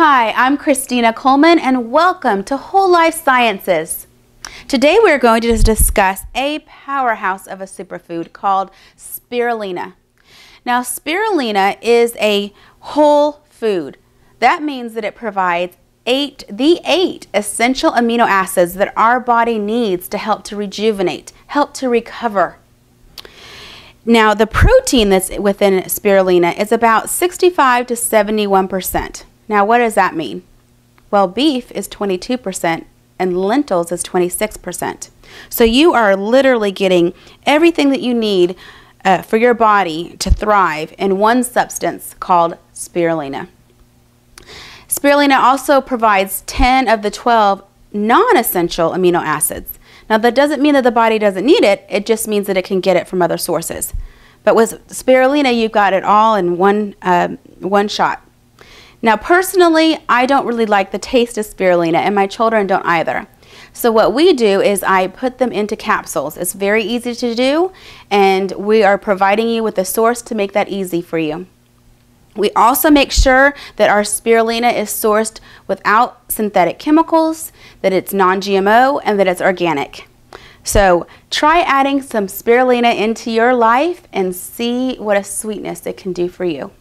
Hi, I'm Christina Coleman and welcome to Whole Life Sciences. Today we're going to discuss a powerhouse of a superfood called spirulina. Now spirulina is a whole food. That means that it provides the eight essential amino acids that our body needs to help to rejuvenate, help to recover. Now the protein that's within spirulina is about 65 to 71%. Now what does that mean? Well, beef is 22% and lentils is 26%. So you are literally getting everything that you need for your body to thrive in one substance called spirulina. Spirulina also provides 10 of the 12 non-essential amino acids. Now that doesn't mean that the body doesn't need it, it just means that it can get it from other sources. But with spirulina, you've got it all in one shot. Now personally, I don't really like the taste of spirulina and my children don't either. So what we do is I put them into capsules. It's very easy to do and we are providing you with a source to make that easy for you. We also make sure that our spirulina is sourced without synthetic chemicals, that it's non-GMO, and that it's organic. So try adding some spirulina into your life and see what a sweetness it can do for you.